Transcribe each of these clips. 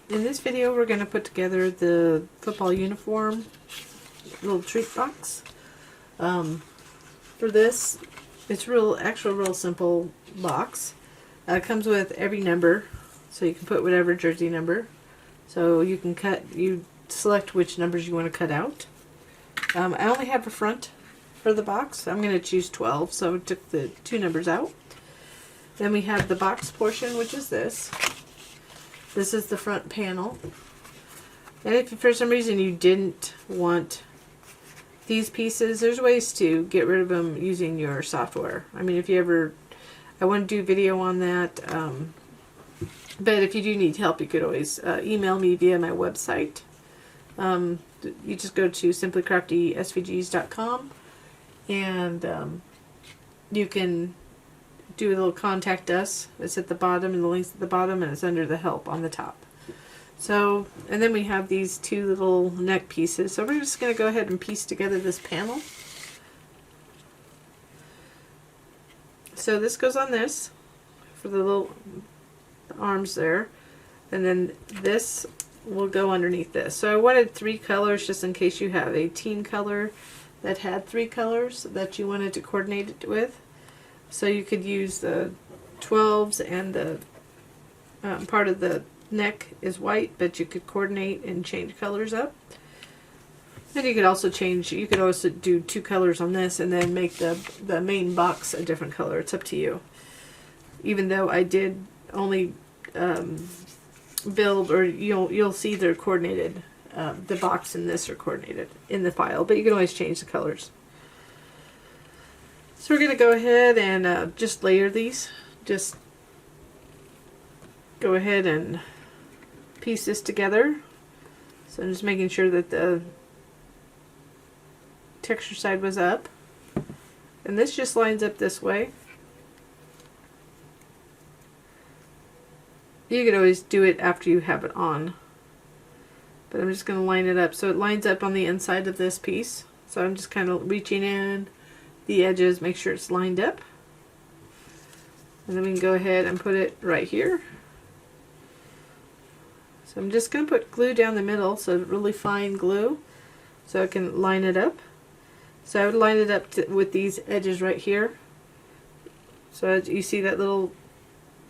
In this video we're going to put together the football uniform little treat box. For this, it's real simple box. It comes with every number, so you can put whatever jersey number. So you can select which numbers you want to cut out. I only have a front for the box. I'm going to choose 12, so I took the 2 numbers out. Then we have the box portion, which is this. This is the front panel. And if for some reason you didn't want these pieces, there's ways to get rid of them using your software. I mean, if you ever, I want to do video on that. But if you do need help, you could always email me via my website. You just go to simplycraftysvgs.com and you can do a little contact us. It's at the bottom, and the link's at the bottom, and it's under the help on the top. So, and then we have these 2 little neck pieces. So we're just going to go ahead and piece together this panel. So this goes on this for the little arms there, and then this will go underneath this. So I wanted 3 colors just in case you have a team color that had 3 colors that you wanted to coordinate it with. So you could use the 12s, and the part of the neck is white, but you could coordinate and change colors up. Then you could also do 2 colors on this and then make the main box a different color. It's up to you. Even though I did only build, or you'll see they're coordinated. The box and this are coordinated in the file, but you can always change the colors. So we're going to go ahead and just layer these. Just go ahead and piece this together. So I'm just making sure that the texture side was up. And this just lines up this way. You could always do it after you have it on. But I'm just going to line it up so it lines up on the inside of this piece. So I'm just kind of reaching in the edges, make sure it's lined up. And then we can go ahead and put it right here. So I'm just going to put glue down the middle, so really fine glue, so I can line it up. So I would line it up with these edges right here. So as you see that little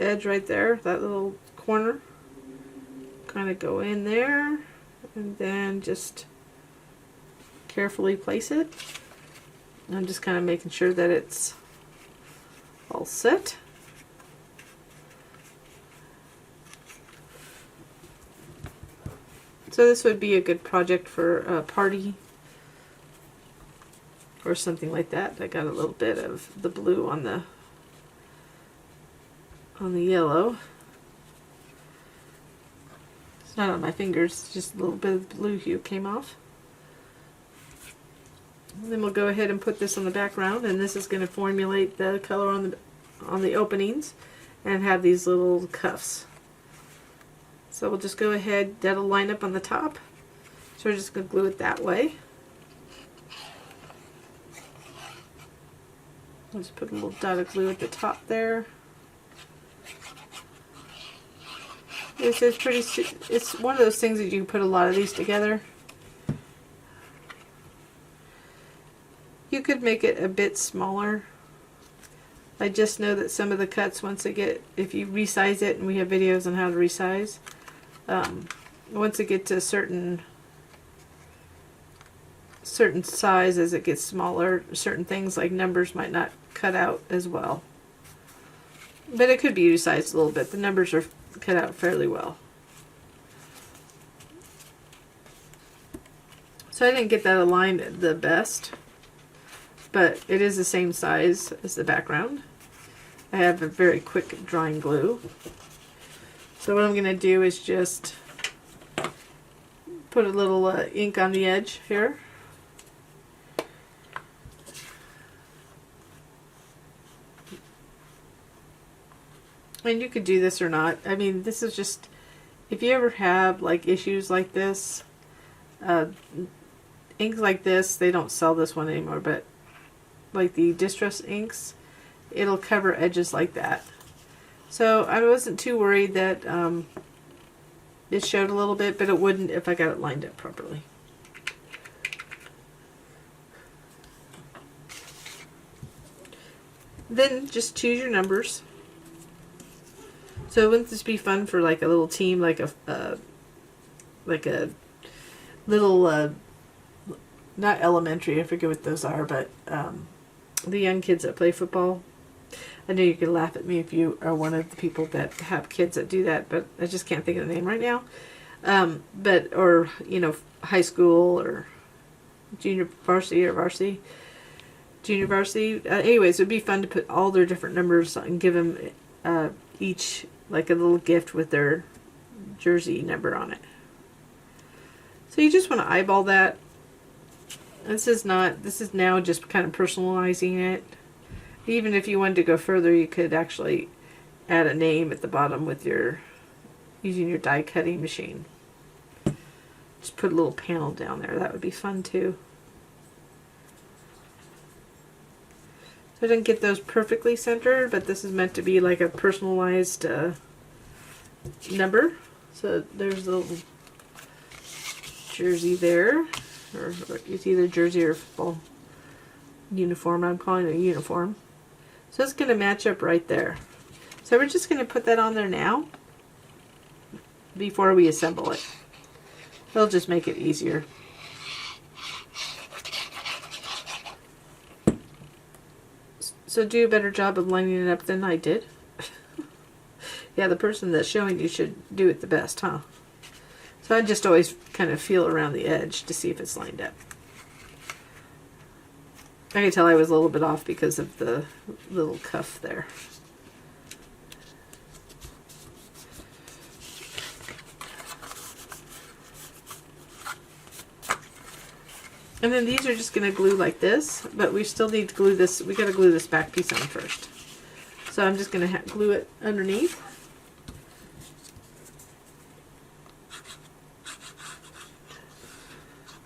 edge right there, that little corner, kind of go in there, and then just carefully place it. I'm just kind of making sure that it's all set. So this would be a good project for a party or something like that. I got a little bit of the blue on the yellow. It's not on my fingers, just a little bit of the blue hue came off. And then we'll go ahead and put this on the background, and this is going to formulate the color on the openings and have these little cuffs. So we'll just go ahead, that'll line up on the top. So we're just going to glue it that way. I'll just put a little dot of glue at the top there. It's one of those things that you can put a lot of these together. You could make it a bit smaller. I just know that some of the cuts, if you resize it, and we have videos on how to resize, once it gets to a certain size, as it gets smaller, certain things like numbers might not cut out as well. But it could be resized a little bit. The numbers are cut out fairly well. So I didn't get that aligned the best, but it is the same size as the background. I have a very quick drying glue. So what I'm going to do is just put a little ink on the edge here. And you could do this or not. I mean, this is just, if you ever have like issues like this, inks like this, they don't sell this one anymore, but like the distress inks, it'll cover edges like that. So I wasn't too worried that it showed a little bit, but it wouldn't if I got it lined up properly. Then just choose your numbers. So wouldn't this be fun for like a little team, like a little not elementary, I forget what those are, but the young kids that play football. I know you could laugh at me if you are one of the people that have kids that do that, but I just can't think of the name right now. Or, you know, high school or junior varsity or varsity. Junior varsity. Anyways, it would be fun to put all their different numbers and give them each like a little gift with their jersey number on it. So you just want to eyeball that. This is now just kind of personalizing it. Even if you wanted to go further, you could actually add a name at the bottom with using your die cutting machine. Just put a little panel down there. That would be fun too. So I didn't get those perfectly centered, but this is meant to be like a personalized number. So there's the little jersey there, or it's either jersey or football uniform. I'm calling it a uniform. So it's going to match up right there. So we're just going to put that on there now before we assemble it. It'll just make it easier. So do a better job of lining it up than I did. Yeah, the person that's showing you should do it the best, huh? So I just always kind of feel around the edge to see if it's lined up. I can tell I was a little bit off because of the little cuff there. And then these are just going to glue like this, but we still need to glue this. We got to glue this back piece on first. So I'm just going to glue it underneath.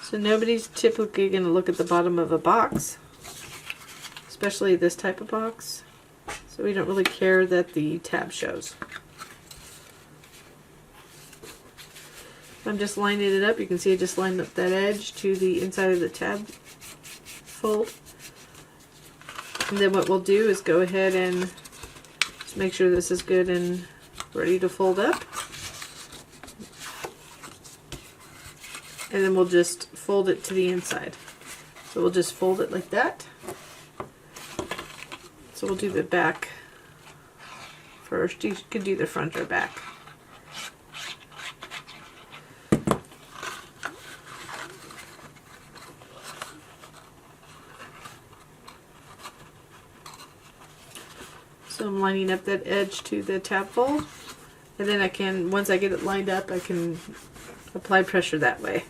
So nobody's typically going to look at the bottom of a box, especially this type of box. So we don't really care that the tab shows. I'm just lining it up. You can see I just lined up that edge to the inside of the tab fold. And then what we'll do is go ahead and just make sure this is good and ready to fold up. And then we'll just fold it to the inside. So we'll just fold it like that. So we'll do the back first. You could do the front or back. So I'm lining up that edge to the tab fold. And then I can, once I get it lined up, I can apply pressure that way.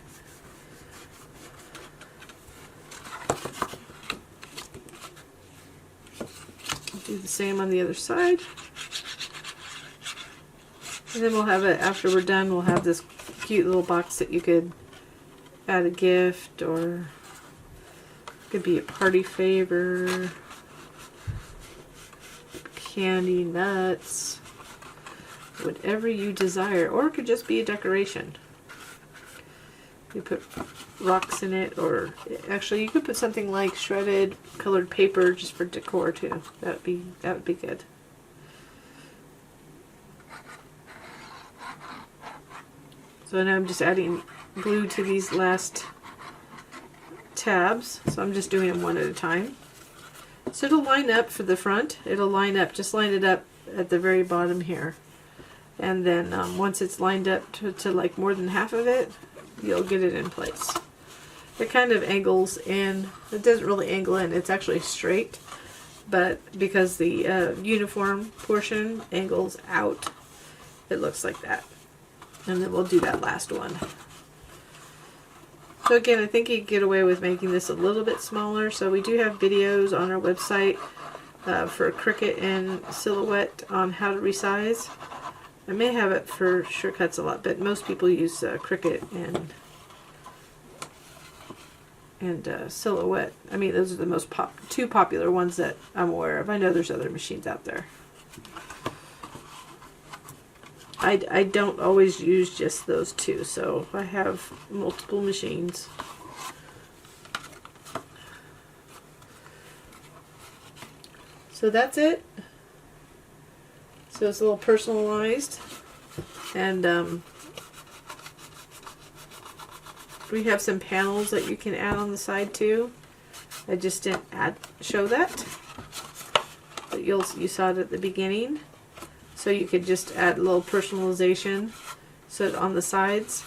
Do the same on the other side. And then we'll have it, after we're done, we'll have this cute little box that you could add a gift, or it could be a party favor, candy, nuts, whatever you desire, or it could just be a decoration. You put rocks in it, or actually you could put something like shredded colored paper just for decor too. That would be good. So now I'm just adding glue to these last tabs. So I'm just doing them one at a time. So it'll line up for the front. It'll line up, just line it up at the very bottom here. And then once it's lined up to like more than half of it, you'll get it in place. It kind of angles in. It doesn't really angle in. It's actually straight. But because the uniform portion angles out, it looks like that. And then we'll do that last one. So again, I think you can get away with making this a little bit smaller. So we do have videos on our website for Cricut and Silhouette on how to resize. I may have it for Surecuts a lot, but most people use Cricut and Silhouette. I mean, those are the most two popular ones that I'm aware of. I know there's other machines out there. I don't always use just those two, so I have multiple machines. So that's it. So it's a little personalized, and we have some panels that you can add on the side too. I just didn't show that, but you saw it at the beginning. So you could just add a little personalization, so on the sides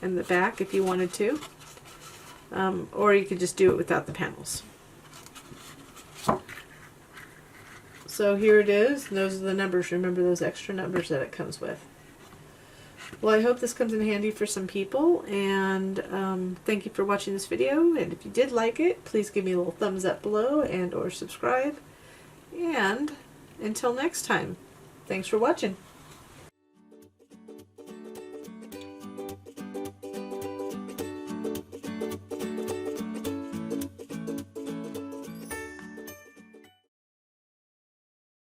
and the back if you wanted to, or you could just do it without the panels. So here it is. Those are the numbers. Remember those extra numbers that it comes with. Well, I hope this comes in handy for some people, and thank you for watching this video. And if you did like it, please give me a little thumbs up below and or subscribe. And until next time, thanks for watching.